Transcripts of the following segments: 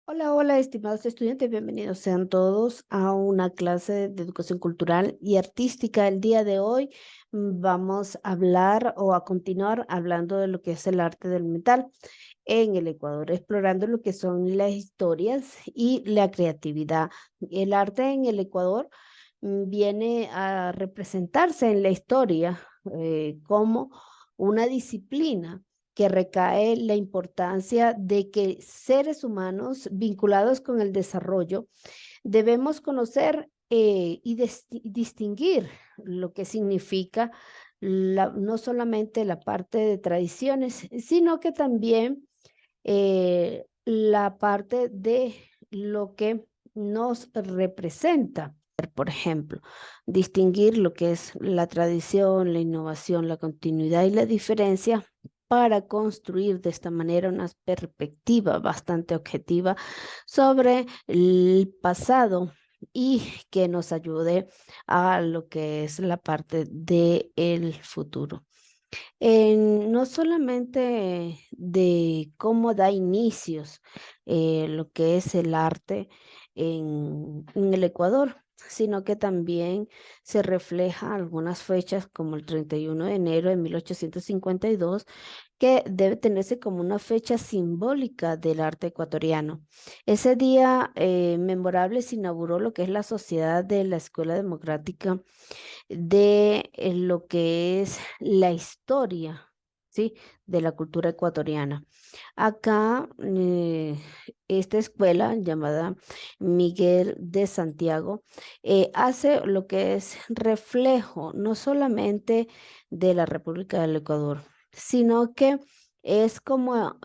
Hola, hola, estimados estudiantes, bienvenidos sean todos a una clase de educación cultural y artística. El día de hoy vamos a hablar o a continuar hablando de lo que es el arte del metal en el Ecuador, explorando lo que son las historias y la creatividad. El arte en el Ecuador viene a representarse en la historia como una disciplina que recae la importancia de que seres humanos vinculados con el desarrollo debemos conocer y distinguir lo que significa no solamente la parte de tradiciones, sino que también la parte de lo que nos representa. Por ejemplo, distinguir lo que es la tradición, la innovación, la continuidad y la diferencia para construir de esta manera una perspectiva bastante objetiva sobre el pasado y que nos ayude a lo que es la parte del futuro. No solamente de cómo da inicios lo que es el arte en el Ecuador, sino que también se refleja algunas fechas como el 31 de enero de 1852 que debe tenerse como una fecha simbólica del arte ecuatoriano. Ese día memorable se inauguró lo que es la Sociedad de la Escuela Democrática de lo que es la historia, ¿sí? De la cultura ecuatoriana. Acá, esta escuela llamada Miguel de Santiago hace lo que es reflejo no solamente de la República del Ecuador, sino que es como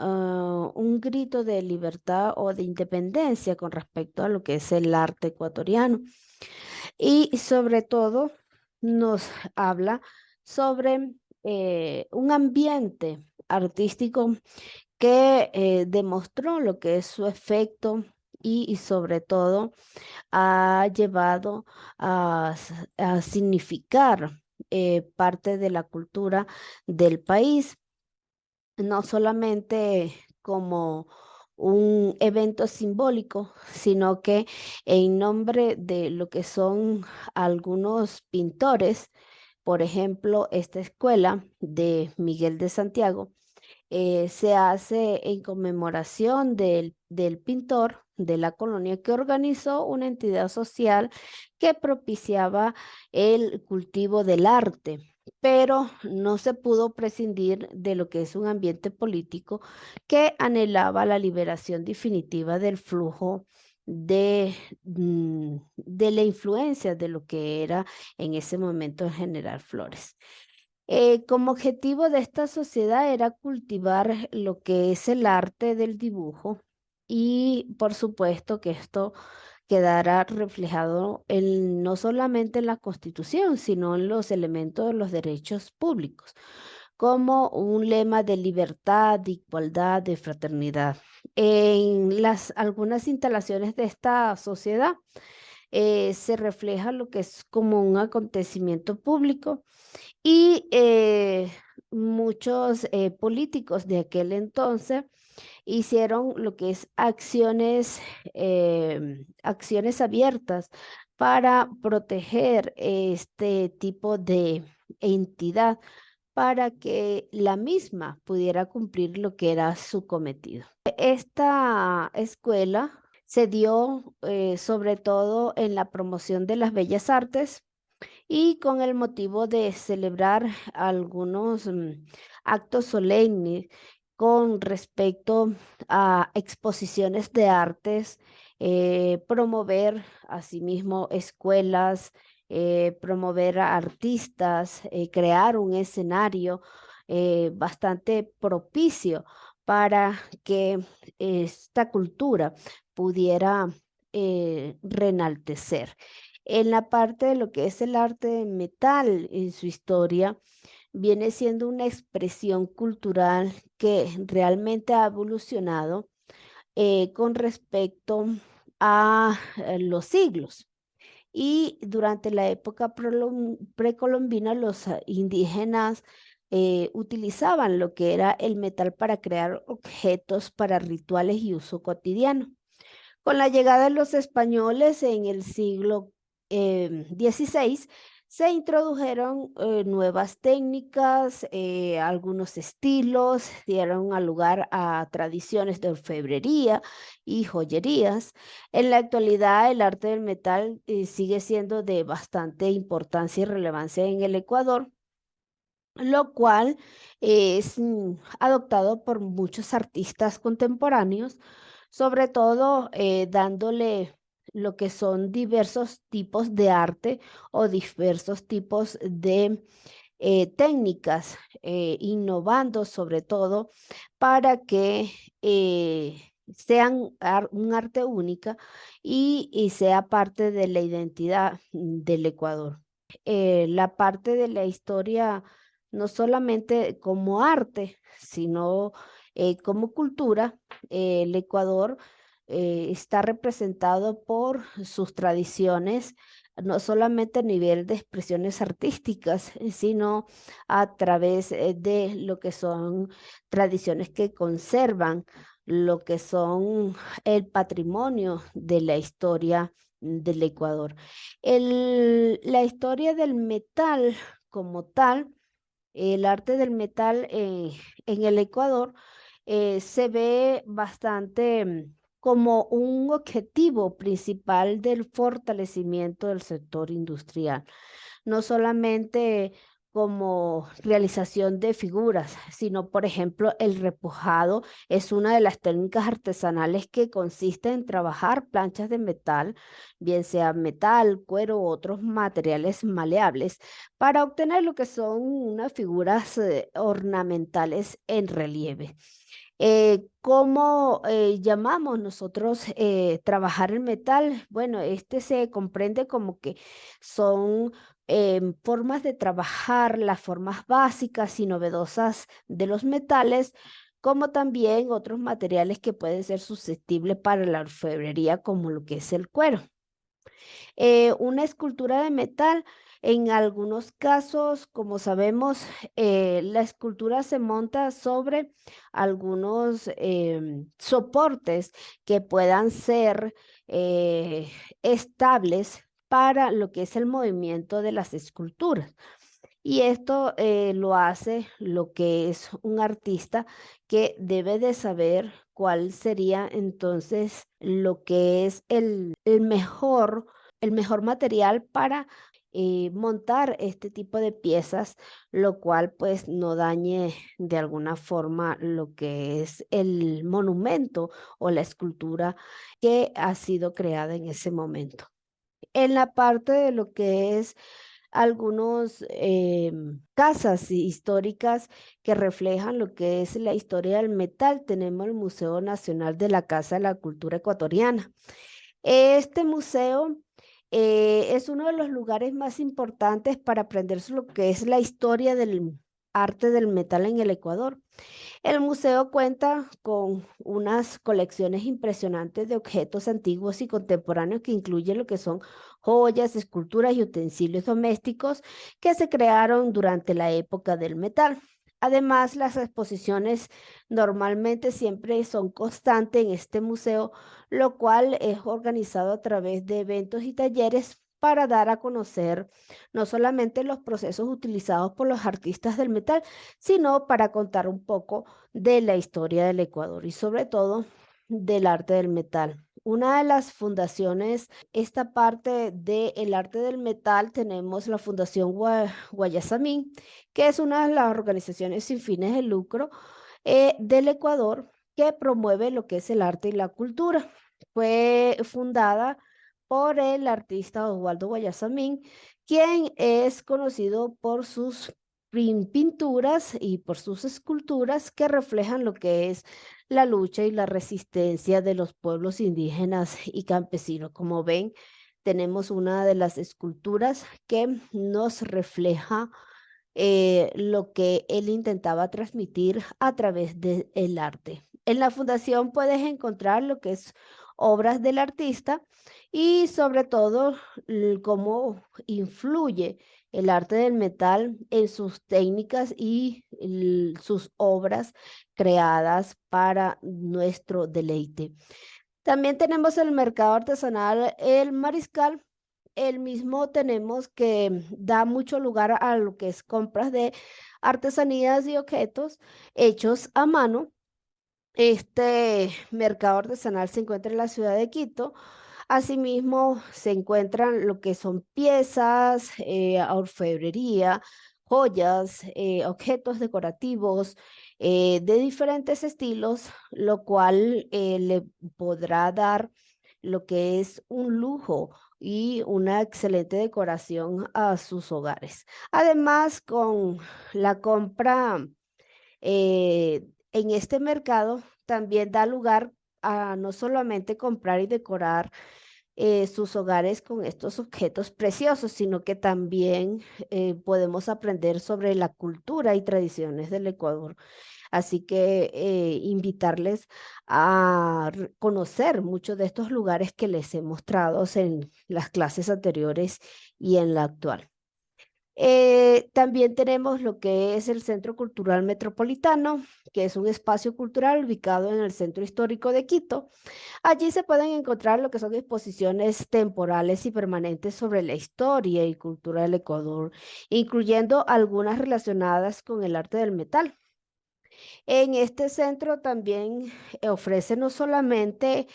un grito de libertad o de independencia con respecto a lo que es el arte ecuatoriano. Y sobre todo nos habla sobre un ambiente artístico que demostró lo que es su efecto y sobre todo ha llevado a significar parte de la cultura del país, no solamente como un evento simbólico, sino que en nombre de lo que son algunos pintores, por ejemplo, esta escuela de Miguel de Santiago, se hace en conmemoración del pintor de la colonia que organizó una entidad social que propiciaba el cultivo del arte, pero no se pudo prescindir de lo que es un ambiente político que anhelaba la liberación definitiva del flujo de la influencia de lo que era en ese momento General Flores. Como objetivo de esta sociedad era cultivar lo que es el arte del dibujo y por supuesto que esto quedará reflejado no solamente en la Constitución, sino en los elementos de los derechos públicos, como un lema de libertad, de igualdad, de fraternidad. En algunas instalaciones de esta sociedad se refleja lo que es como un acontecimiento público y muchos políticos de aquel entonces hicieron lo que es acciones abiertas para proteger este tipo de entidad para que la misma pudiera cumplir lo que era su cometido. Esta escuela se dio sobre todo en la promoción de las bellas artes y con el motivo de celebrar algunos actos solemnes con respecto a exposiciones de artes, promover asimismo escuelas, promover a artistas, crear un escenario bastante propicio para que esta cultura pudiera renaltecer. En la parte de lo que es el arte de metal en su historia, viene siendo una expresión cultural que realmente ha evolucionado con respecto a los siglos. Y durante la época precolombina, los indígenas utilizaban lo que era el metal para crear objetos para rituales y uso cotidiano. Con la llegada de los españoles en el siglo XVI, se introdujeron nuevas técnicas, algunos estilos, dieron lugar a tradiciones de orfebrería y joyerías. En la actualidad, el arte del metal sigue siendo de bastante importancia y relevancia en el Ecuador, lo cual es adoptado por muchos artistas contemporáneos, sobre todo dándole lo que son diversos tipos de arte o diversos tipos de técnicas, innovando sobre todo para que sean un arte única y sea parte de la identidad del Ecuador. La parte de la historia, no solamente como arte, sino como cultura, el Ecuador está representado por sus tradiciones, no solamente a nivel de expresiones artísticas, sino a través de lo que son tradiciones que conservan lo que son el patrimonio de la historia del Ecuador. La historia del metal como tal, el arte del metal en el Ecuador se ve bastante como un objetivo principal del fortalecimiento del sector industrial, no solamente como realización de figuras, sino, por ejemplo, el repujado es una de las técnicas artesanales que consiste en trabajar planchas de metal, bien sea metal, cuero u otros materiales maleables, para obtener lo que son unas figuras ornamentales en relieve. ¿Cómo llamamos nosotros trabajar el metal? Bueno, este se comprende como que son formas de trabajar, las formas básicas y novedosas de los metales, como también otros materiales que pueden ser susceptibles para la orfebrería, como lo que es el cuero. Una escultura de metal, en algunos casos, como sabemos, la escultura se monta sobre algunos soportes que puedan ser estables para lo que es el movimiento de las esculturas. Y esto lo hace lo que es un artista que debe de saber cuál sería entonces lo que es el mejor material para montar este tipo de piezas, lo cual pues no dañe de alguna forma lo que es el monumento o la escultura que ha sido creada en ese momento. En la parte de lo que es algunos casas históricas que reflejan lo que es la historia del metal. Tenemos el Museo Nacional de la Casa de la Cultura Ecuatoriana. Este museo es uno de los lugares más importantes para aprender lo que es la historia del arte del metal en el Ecuador. El museo cuenta con unas colecciones impresionantes de objetos antiguos y contemporáneos que incluyen lo que son joyas, esculturas y utensilios domésticos que se crearon durante la época del metal. Además, las exposiciones normalmente siempre son constantes en este museo, lo cual es organizado a través de eventos y talleres para dar a conocer no solamente los procesos utilizados por los artistas del metal, sino para contar un poco de la historia del Ecuador y sobre todo del arte del metal. Una de las fundaciones, esta parte del arte del metal, tenemos la Fundación Guayasamín, que es una de las organizaciones sin fines de lucro del Ecuador que promueve lo que es el arte y la cultura. Fue fundada por el artista Osvaldo Guayasamín, quien es conocido por sus pinturas y por sus esculturas que reflejan lo que es la lucha y la resistencia de los pueblos indígenas y campesinos. Como ven, tenemos una de las esculturas que nos refleja lo que él intentaba transmitir a través del arte. En la fundación puedes encontrar lo que es obras del artista y sobre todo cómo influye el arte del metal en sus técnicas y sus obras creadas para nuestro deleite. También tenemos el mercado artesanal, el Mariscal. El mismo tenemos que da mucho lugar a lo que es compras de artesanías y objetos hechos a mano. Este mercado artesanal se encuentra en la ciudad de Quito. Asimismo, se encuentran lo que son piezas, orfebrería, joyas, objetos decorativos de diferentes estilos, lo cual le podrá dar lo que es un lujo y una excelente decoración a sus hogares. Además, con la compra en este mercado, también da lugar a no solamente comprar y decorar sus hogares con estos objetos preciosos, sino que también podemos aprender sobre la cultura y tradiciones del Ecuador. Así que invitarles a conocer muchos de estos lugares que les he mostrado en las clases anteriores y en la actual. También tenemos lo que es el Centro Cultural Metropolitano, que es un espacio cultural ubicado en el centro histórico de Quito. Allí se pueden encontrar lo que son exposiciones temporales y permanentes sobre la historia y cultura del Ecuador, incluyendo algunas relacionadas con el arte del metal. En este centro también ofrece no solamente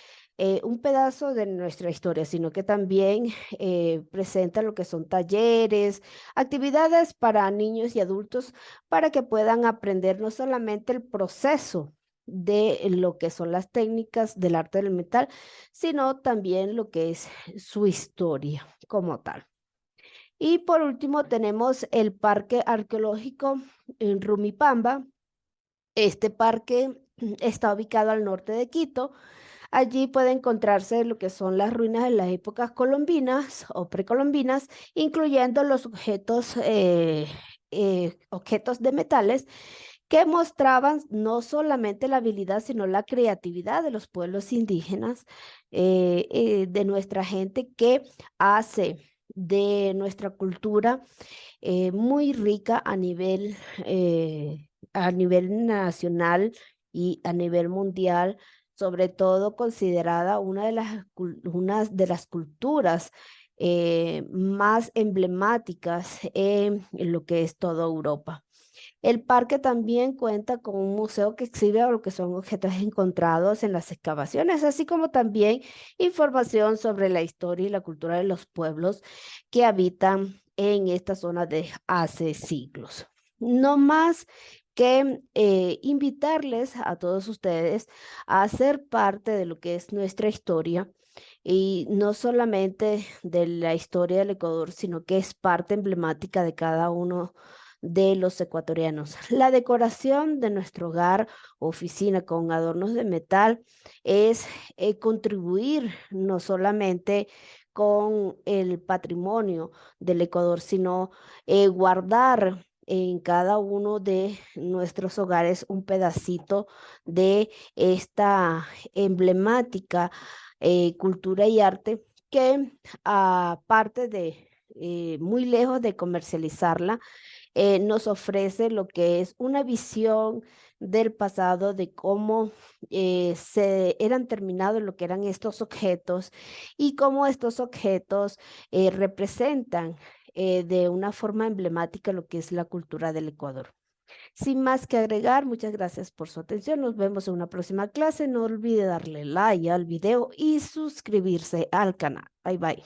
un pedazo de nuestra historia, sino que también presenta lo que son talleres, actividades para niños y adultos para que puedan aprender no solamente el proceso de lo que son las técnicas del arte del metal, sino también lo que es su historia como tal. Y por último tenemos el Parque Arqueológico en Rumipamba. Este parque está ubicado al norte de Quito. Allí puede encontrarse lo que son las ruinas de las épocas colombinas o precolombinas, incluyendo los objetos de metales que mostraban no solamente la habilidad, sino la creatividad de los pueblos indígenas, de nuestra gente que hace de nuestra cultura muy rica a nivel nacional y a nivel mundial, sobre todo considerada una de las culturas más emblemáticas en lo que es toda Europa. El parque también cuenta con un museo que exhibe lo que son objetos encontrados en las excavaciones, así como también información sobre la historia y la cultura de los pueblos que habitan en esta zona de hace siglos. No más que invitarles a todos ustedes a ser parte de lo que es nuestra historia y no solamente de la historia del Ecuador, sino que es parte emblemática de cada uno de los ecuatorianos. La decoración de nuestro hogar o oficina con adornos de metal es contribuir no solamente con el patrimonio del Ecuador, sino guardar en cada uno de nuestros hogares un pedacito de esta emblemática cultura y arte que aparte de muy lejos de comercializarla, nos ofrece lo que es una visión del pasado de cómo se eran terminados lo que eran estos objetos y cómo estos objetos representan de una forma emblemática lo que es la cultura del Ecuador. Sin más que agregar, muchas gracias por su atención. Nos vemos en una próxima clase. No olvide darle like al video y suscribirse al canal. Bye bye.